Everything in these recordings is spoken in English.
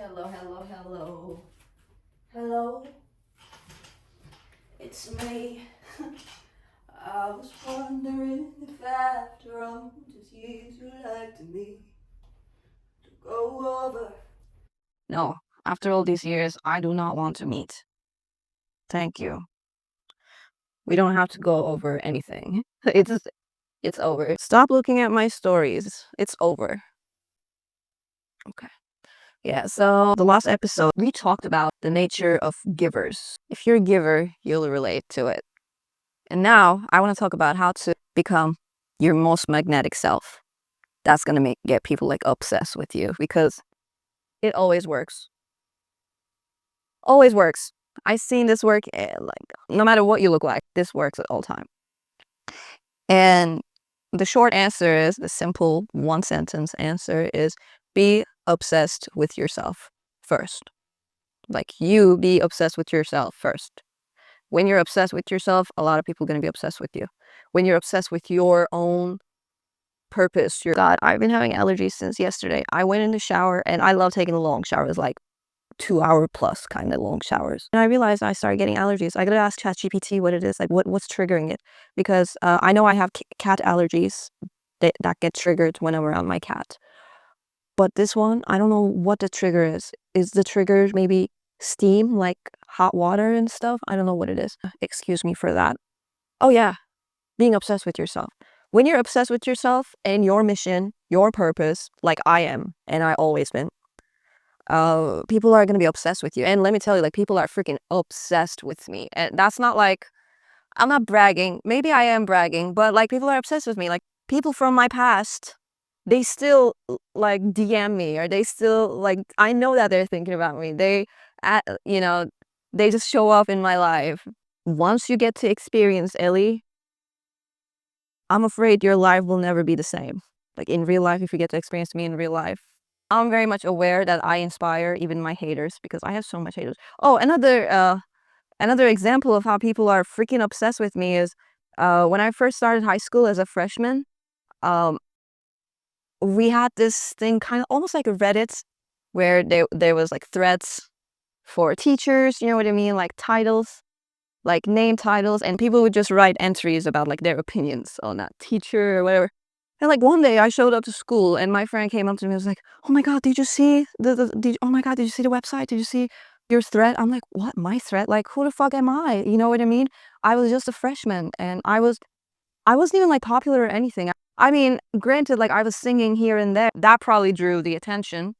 Hello, hello, hello. Hello, it's me. I was wondering if after all these years you'd like to me to go over. No, after all these years, I do not want to meet. Thank you. We don't have to go over anything. It's over. Stop looking at my stories. It's over. Okay. Yeah, so the last episode, we talked about the nature of givers. If you're a giver, you'll relate to it. And now I want to talk about how to become your most magnetic self. That's going to get people like obsessed with you because it always works. Always works. I've seen this work like no matter what you look like, this works at all time. And the short answer is, the simple one sentence answer is, be obsessed with yourself first. Like, you be obsessed with yourself first. When you're obsessed with yourself, a lot of people are going to be obsessed with you. When you're obsessed with your own purpose, God, I've been having allergies since yesterday. I went in the shower, and I love taking the long showers, like 2 hour plus kind of long showers. And I realized I started getting allergies. I gotta ask ChatGPT what it is, like what's triggering it. Because I know I have cat allergies that get triggered when I'm around my cat. But this one, I don't know what the trigger is. Is the trigger maybe steam, like hot water and stuff? I don't know what it is. Excuse me for that. Oh yeah, being obsessed with yourself. When you're obsessed with yourself and your mission, your purpose, like I am, and I always been, people are gonna be obsessed with you. And let me tell you, like, people are freaking obsessed with me. And that's not like, I'm not bragging. Maybe I am bragging, but like, people are obsessed with me. Like, people from my past, they still like DM me, or they still like, I know that they're thinking about me. You know, they just show up in my life. Once you get to experience Ellie, I'm afraid your life will never be the same. Like, in real life, if you get to experience me in real life, I'm very much aware that I inspire even my haters, because I have so much haters. Oh, another example of how people are freaking obsessed with me is when I first started high school as a freshman, um, we had this thing kind of almost like a Reddit, where there was like threads for teachers, you know what I mean? Like titles, like name titles, and people would just write entries about like their opinions on that teacher or whatever. And like one day I showed up to school, and my friend came up to me and was like, "Oh my God, did you see oh my God, did you see the website? Did you see your thread?" I'm like, "What, my thread? Like, who the fuck am I?" You know what I mean? I was just a freshman, and I wasn't even like popular or anything. I mean, granted, like I was singing here and there. That probably drew the attention,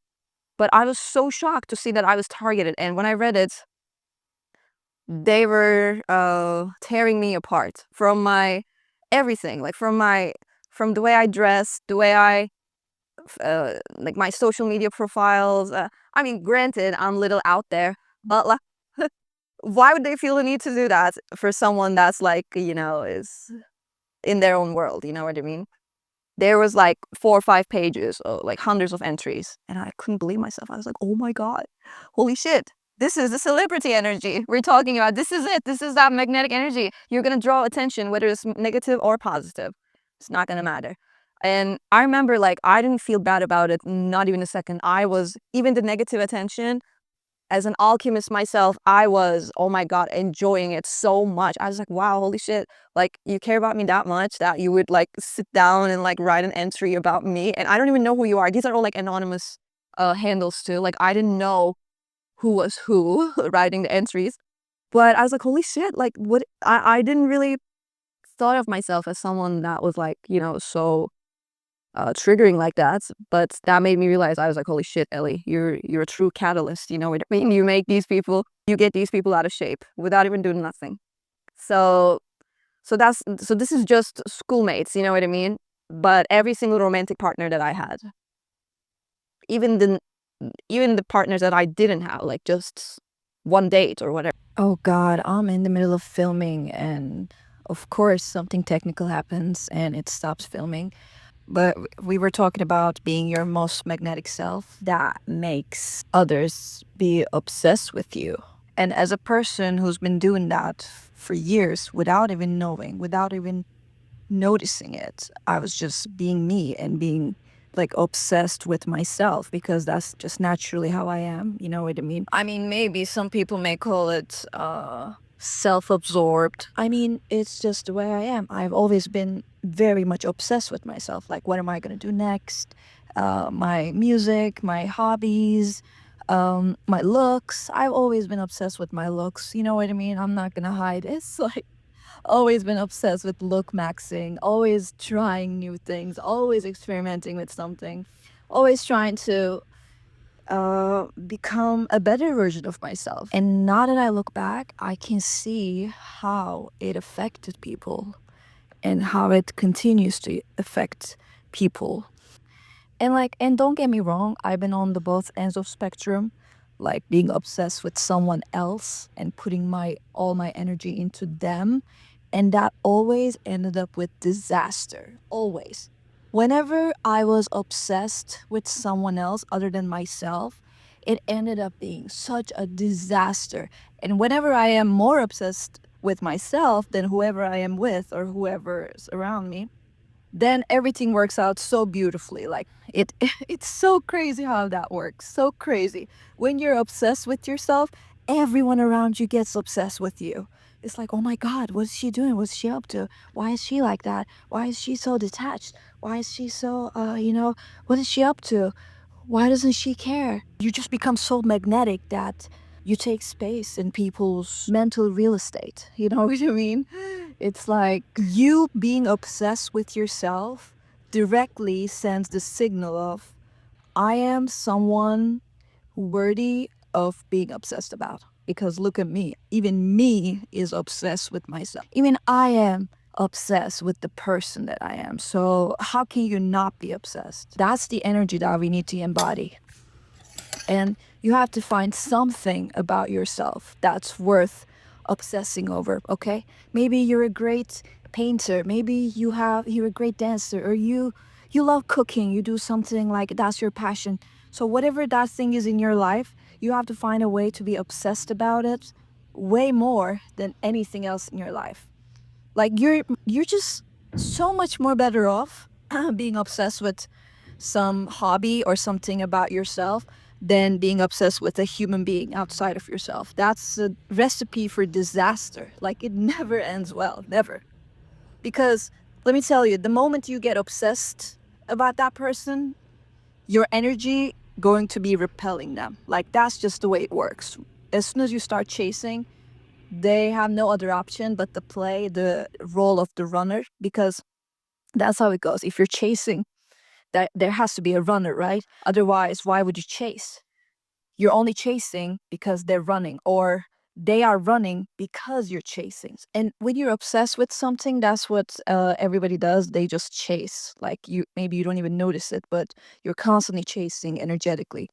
but I was so shocked to see that I was targeted. And when I read it, they were tearing me apart from my everything, like from the way I dress, the way I like my social media profiles. I mean, granted, I'm little out there, but like, why would they feel the need to do that for someone that's like, is in their own world? You know what I mean? There was like 4 or 5 pages, like hundreds of entries, and I couldn't believe myself. I was like, oh my God, holy shit. This is the celebrity energy we're talking about. This is it. This is that magnetic energy. You're going to draw attention, whether it's negative or positive. It's not going to matter. And I remember, like, I didn't feel bad about it, not even a second. I was, even the negative attention, as an alchemist myself, I was, oh my God, enjoying it so much. I was like, wow, holy shit. Like, you care about me that much that you would like sit down and like write an entry about me. And I don't even know who you are. These are all like anonymous handles too. Like, I didn't know who was who writing the entries. But I was like, holy shit. Like, what? I didn't really thought of myself as someone that was like, so triggering like that. But that made me realize, I was like, holy shit, Ellie, you're a true catalyst. You know what I mean? You get these people out of shape without even doing nothing. So so this is just schoolmates, you know what I mean? But every single romantic partner that I had, even the partners that I didn't have, like just one date or whatever. Oh God, I'm in the middle of filming, and of course something technical happens and it stops filming. But we were talking about being your most magnetic self that makes others be obsessed with you. And as a person who's been doing that for years without even knowing, without even noticing it, I was just being me and being like obsessed with myself because that's just naturally how I am. You know what I mean? I mean, maybe some people may call it self-absorbed. I mean, it's just the way I am. I've always been very much obsessed with myself. Like, what am I gonna do next? My music, my hobbies, my looks. I've always been obsessed with my looks. You know what I mean? I'm not gonna hide. It's like always been obsessed with look maxing, always trying new things, always experimenting with something, always trying to become a better version of myself. And now that I look back, I can see how it affected people and how it continues to affect people. And don't get me wrong, I've been on the both ends of spectrum, like being obsessed with someone else and putting my all my energy into them, and that always ended up with disaster. Always. Whenever I was obsessed with someone else other than myself, it ended up being such a disaster. And whenever I am more obsessed with myself than whoever I am with or whoever is around me, then everything works out so beautifully. Like it's so crazy how that works. So crazy. When you're obsessed with yourself, everyone around you gets obsessed with you. It's like, oh my God, what's she doing? What's she up to? Why is she like that? Why is she so detached? Why is she so, what is she up to? Why doesn't she care? You just become so magnetic that you take space in people's mental real estate. You know what I mean? It's like you being obsessed with yourself directly sends the signal of, I am someone worthy of being obsessed about. Because look at me. Even me is obsessed with myself. Even I am obsessed with the person that I am. So how can you not be obsessed? That's the energy that we need to embody. And you have to find something about yourself that's worth obsessing over, okay? Maybe you're a great painter, maybe you're a great dancer, or you love cooking, you do something like that's your passion. So whatever that thing is in your life, you have to find a way to be obsessed about it way more than anything else in your life. Like you're just so much more better off being obsessed with some hobby or something about yourself than being obsessed with a human being outside of yourself. That's a recipe for disaster. Like it never ends well, never. Because let me tell you, the moment you get obsessed about that person, your energy going to be repelling them. Like that's just the way it works. As soon as you start chasing, they have no other option but to play the role of the runner because that's how it goes. If you're chasing, that there has to be a runner, right? Otherwise, why would you chase? You're only chasing because they're running, or they are running because you're chasing. And when you're obsessed with something, that's what everybody does. They just chase. Like you, maybe you don't even notice it, but you're constantly chasing energetically.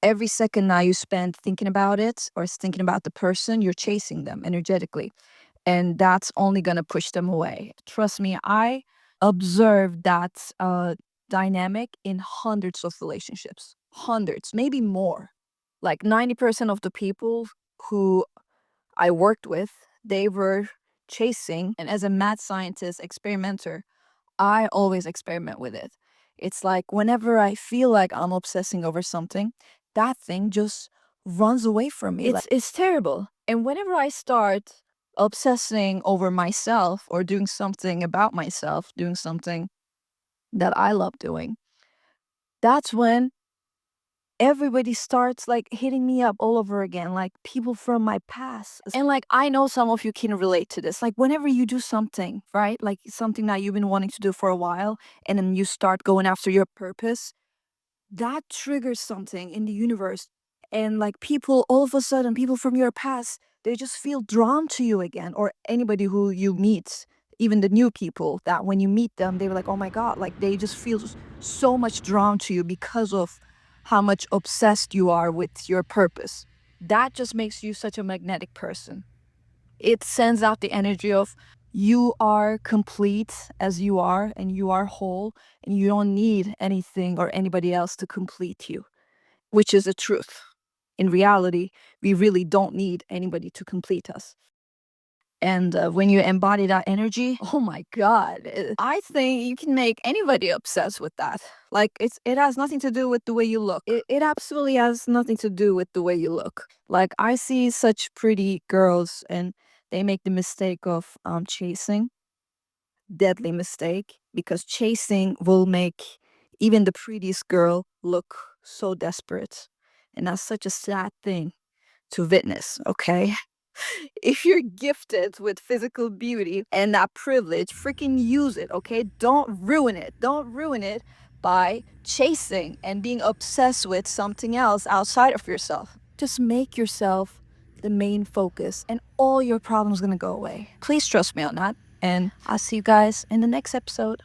Every second now you spend thinking about it or thinking about the person, you're chasing them energetically. And that's only going to push them away. Trust me, I observed that dynamic in hundreds of relationships, hundreds, maybe more. Like 90% of the people who I worked with, they were chasing. And as a mad scientist, experimenter, I always experiment with it. It's like whenever I feel like I'm obsessing over something, that thing just runs away from me. It's terrible. And whenever I start obsessing over myself or doing something about myself, doing something that I love doing, that's when everybody starts like hitting me up all over again, like people from my past. And like I know some of you can relate to this. Like whenever you do something, right? Like something that you've been wanting to do for a while and then you start going after your purpose, that triggers something in the universe. And like people, all of a sudden, people from your past, they just feel drawn to you again, or anybody who you meet, even the new people that when you meet them, they were like, oh my God, like they just feel so much drawn to you because of how much obsessed you are with your purpose. That just makes you such a magnetic person. It sends out the energy of you are complete as you are and you are whole and you don't need anything or anybody else to complete you, which is the truth. In reality, we really don't need anybody to complete us. And when you embody that energy, oh my God, I think you can make anybody obsessed with that. Like, it has nothing to do with the way you look. It absolutely has nothing to do with the way you look. Like, I see such pretty girls and they make the mistake of chasing. Deadly mistake, because chasing will make even the prettiest girl look so desperate. And that's such a sad thing to witness, okay? If you're gifted with physical beauty and that privilege, freaking use it, okay? Don't ruin it. Don't ruin it by chasing and being obsessed with something else outside of yourself. Just make yourself the main focus and all your problems gonna go away. Please trust me on that. And I'll see you guys in the next episode.